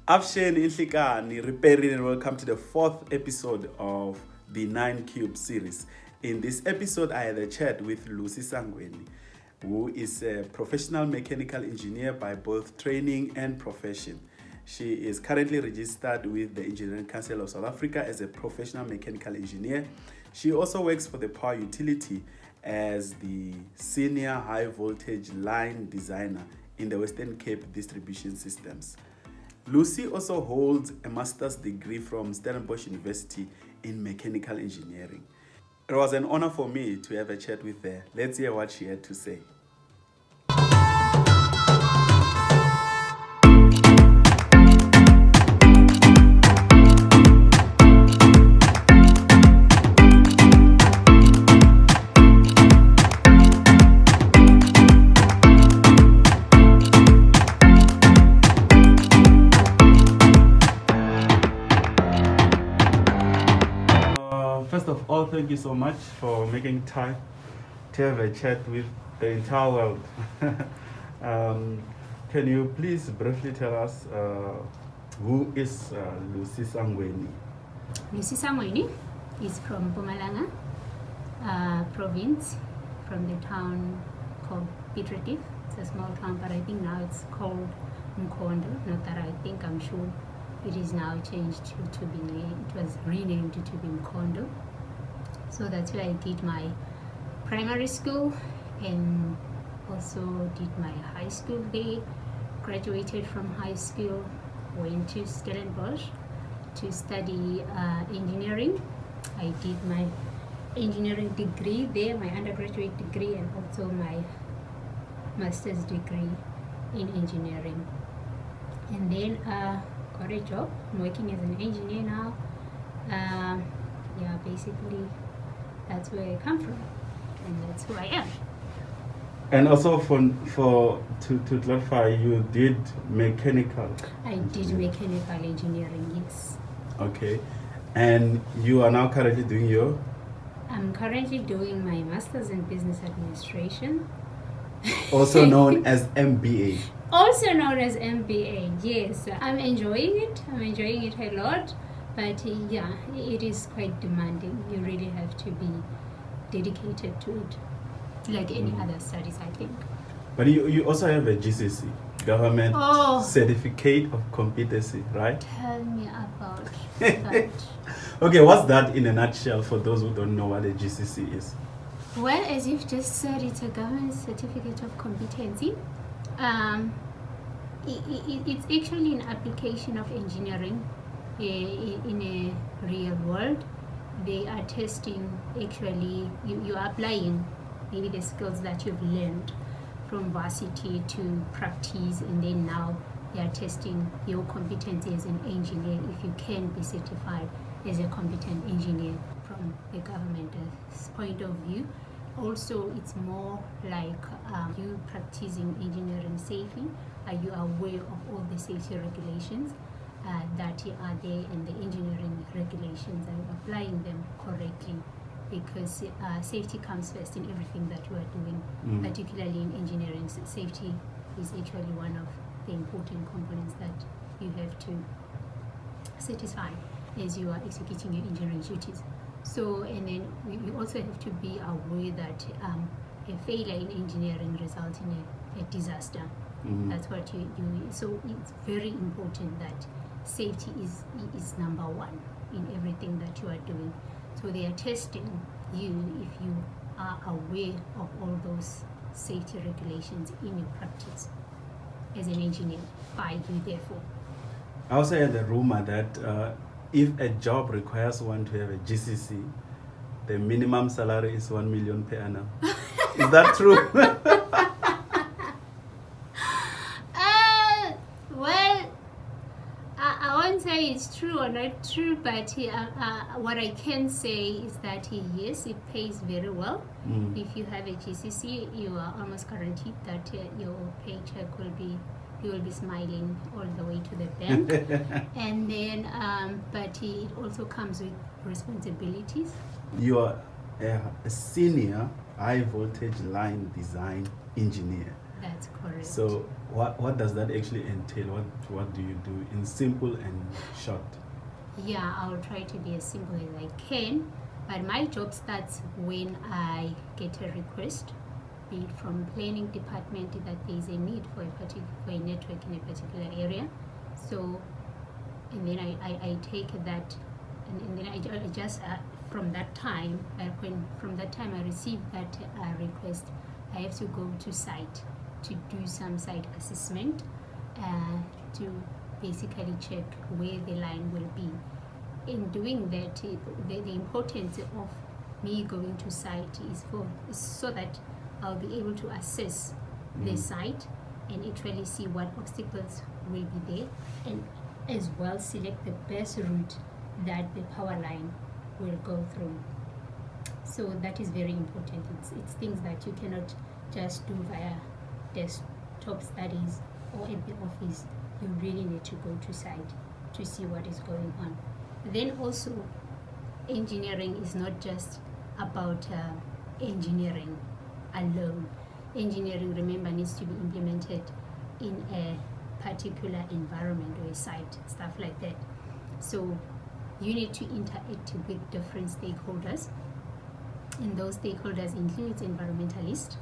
Afshen Inhlikani, repairing, and welcome to the 4th episode of the 9Cubed series. In this episode, I had a chat with Lucy Sangweni, who is a professional mechanical engineer by both training and profession. She is currently registered with the Engineering Council of South Africa as a professional mechanical engineer. She also works for the power utility as the senior high voltage line designer in the Western Cape distribution systems. Lucy also holds a master's degree from Stellenbosch University in mechanical engineering. It was an honor for me to have a chat with her. Let's hear what she had to say. First of all, thank you so much for making time to have a chat with the entire world. Can you please briefly tell us who is Lucy Sangweni? Lucy Sangweni is from Mpumalanga province, from the town called Pretoria. It's a small town, but I think now it's called Mkondo. Not that I think, I'm sure it is now changed to be, it was renamed to be Mkondo. So that's where I did my primary school and also did my high school there. Graduated from high school, went to Stellenbosch to study engineering. I did my engineering degree there, my undergraduate degree, and also my master's degree in engineering. And then got a job. I'm working as an engineer now. Basically that's where I come from, and that's who I am. And also to clarify, you did mechanical? I did mechanical engineering, yes. Okay. And you are now currently doing your? I'm currently doing my master's in business administration. Also known as MBA. Also known as MBA, yes. I'm enjoying it. I'm enjoying it a lot. But it is quite demanding. You really have to be dedicated to it, like any other studies, I think. But you also have a GCC, Government Certificate of Competency, right? Tell me about that. Okay, what's that in a nutshell for those who don't know what a GCC is? Well, as you've just said, it's a Government Certificate of Competency. It's actually an application of engineering in a real world. They are testing, actually, you are applying maybe the skills that you've learned from varsity to practice, and then now they are testing your competency as an engineer, if you can be certified as a competent engineer from the government's point of view. Also, it's more like you practicing engineering safely. Are you aware of all the safety regulations that are there, and the engineering regulations? Are you applying them correctly? Because safety comes first in everything that you are doing, particularly in engineering. Safety is actually one of the important components that you have to satisfy as you are executing your engineering duties. So, and then you also have to be aware that a failure in engineering results in a disaster. That's what you so it's very important that safety is number one in everything that you are doing. So they are testing you if you are aware of all those safety regulations in your practice as an engineer, by you therefore. I also had a rumor that if a job requires one to have a GCC, the minimum salary is 1 million per annum. Is that true? I won't say it's true or not true, but what I can say is that yes, it pays very well. If you have a GCC, you are almost guaranteed that your paycheck will be, you will be smiling all the way to the bank. And then, but it also comes with responsibilities. You are a senior high voltage line design engineer. That's correct. So what does that actually entail? What do you do in simple and short? Yeah, I'll try to be as simple as I can. But my job starts when I get a request, be it from planning department that there is a need for a network in a particular area. So, and then I take that, and then I just from that time I receive that request, I have to go to site to do some site assessment to basically check where the line will be. In doing that, the importance of me going to site is so that I'll be able to assess the site and actually see what obstacles will be there, and as well select the best route that the power line will go through. So that is very important. It's things that you cannot just do via desktop studies or at the office. You really need to go to site to see what is going on. Then also, engineering is not just about engineering alone. Engineering, remember, needs to be implemented in a particular environment or a site, stuff like that. So you need to interact with different stakeholders, and those stakeholders includes environmentalists.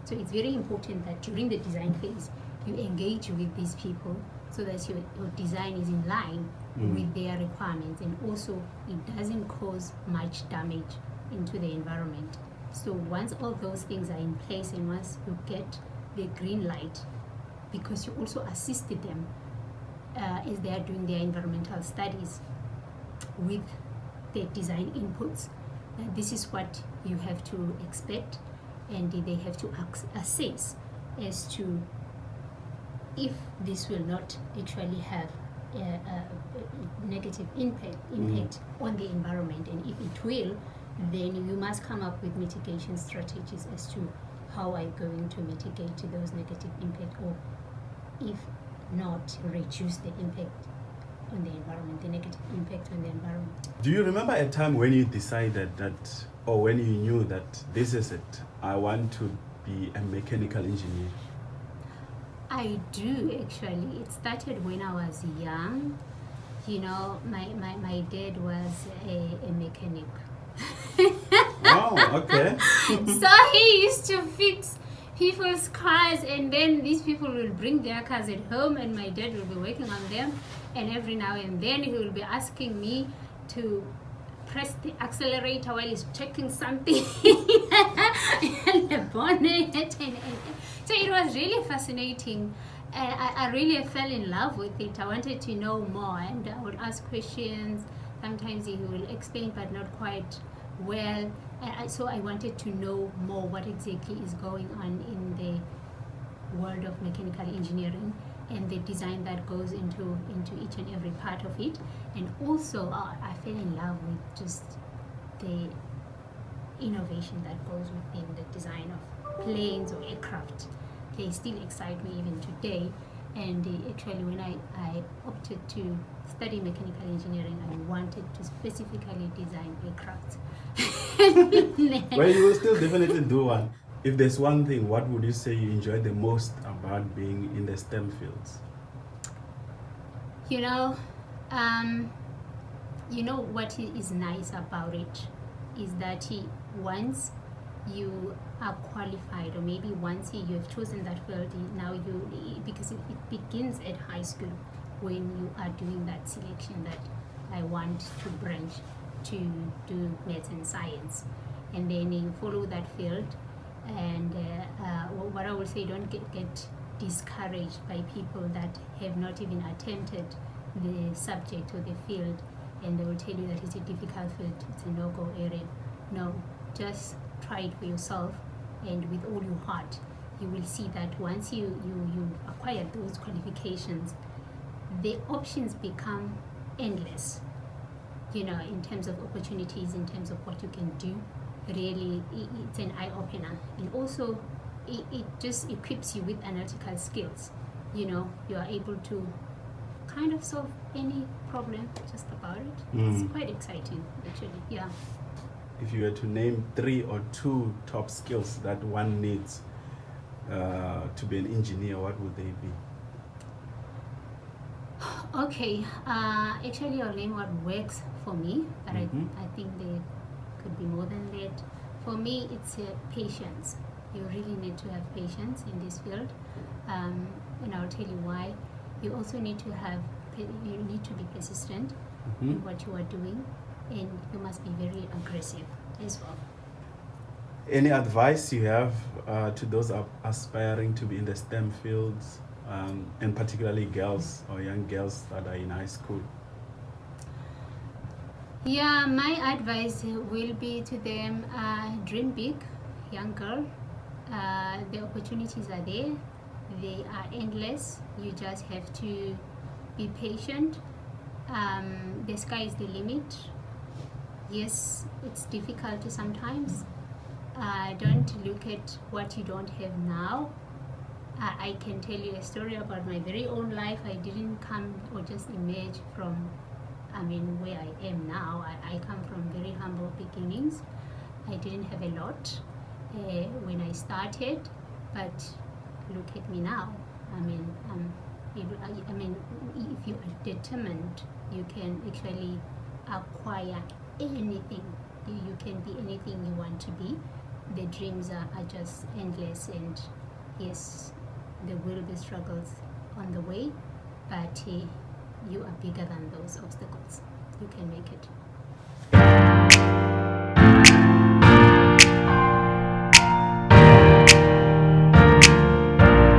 So it's very important that during the design phase, you engage with these people so that your design is in line with their requirements, and also it doesn't cause much damage into the environment. So once all those things are in place, and once you get the green light, because you also assisted them as they are doing their environmental studies with their design inputs, this is what you have to expect, and they have to assess as to if this will not actually have a negative impact on the environment, and if it will, then you must come up with mitigation strategies as to how are you going to mitigate those negative impacts, or if not, reduce the impact on the environment, the negative impact on the environment. Do you remember a time when you decided that, or when you knew that this is it, I want to be a mechanical engineer? I do, actually. It started when I was young. You know, my dad was a mechanic. Oh, okay. So he used to fix people's cars, and then these people will bring their cars at home, and my dad will be working on them, and every now and then he will be asking me to press the accelerator while he's checking something in the bonnet, and so it was really fascinating. I really fell in love with it. I wanted to know more, and I would ask questions. Sometimes he will explain, but not quite well. So I wanted to know more what exactly is going on in the world of mechanical engineering and the design that goes into each and every part of it. And also I fell in love with just the innovation that goes within the design of planes or aircraft. They still excite me even today. And actually, when I opted to study mechanical engineering, I wanted to specifically design aircraft. Well, you will still definitely do one. If there's one thing, what would you say you enjoy the most about being in the STEM fields? You know what is nice about it is that once you are qualified, or maybe once you have chosen that field, because it begins at high school when you are doing that selection that I want to branch to do maths and science, and then you follow that field. And what I will say, don't get discouraged by people that have not even attempted the subject or the field, and they will tell you that it's a difficult field, it's a no-go area. No, just try it for yourself, and with all your heart, you will see that once you acquire those qualifications, the options become endless, in terms of opportunities, in terms of what you can do. Really, it's an eye-opener, and also it just equips you with analytical skills. You are able to kind of solve any problem just about it. It's quite exciting, actually. Yeah. If you were to name 3 or 2 top skills that one needs to be an engineer, what would they be? Okay, actually I'll name what works for me, but Mhm. I think there could be more than that. For me, it's patience. You really need to have patience in this field, and I'll tell you why. You also need to you need to be persistent in Mhm. what you are doing, and you must be very aggressive as well. Any advice you have to those aspiring to be in the STEM fields, and particularly girls or young girls that are in high school? Yeah, my advice will be to them, dream big, young girl. The opportunities are there. They are endless. You just have to be patient. The sky is the limit. Yes, it's difficult sometimes. Don't look at what you don't have now. I can tell you a story about my very own life. I didn't come or just emerge from, where I am now. I come from very humble beginnings. I didn't have a lot when I started, but look at me now. If you are determined, you can actually acquire anything. You can be anything you want to be. The dreams are just endless, and yes, there will be struggles on the way, but you are bigger than those obstacles. You can make it.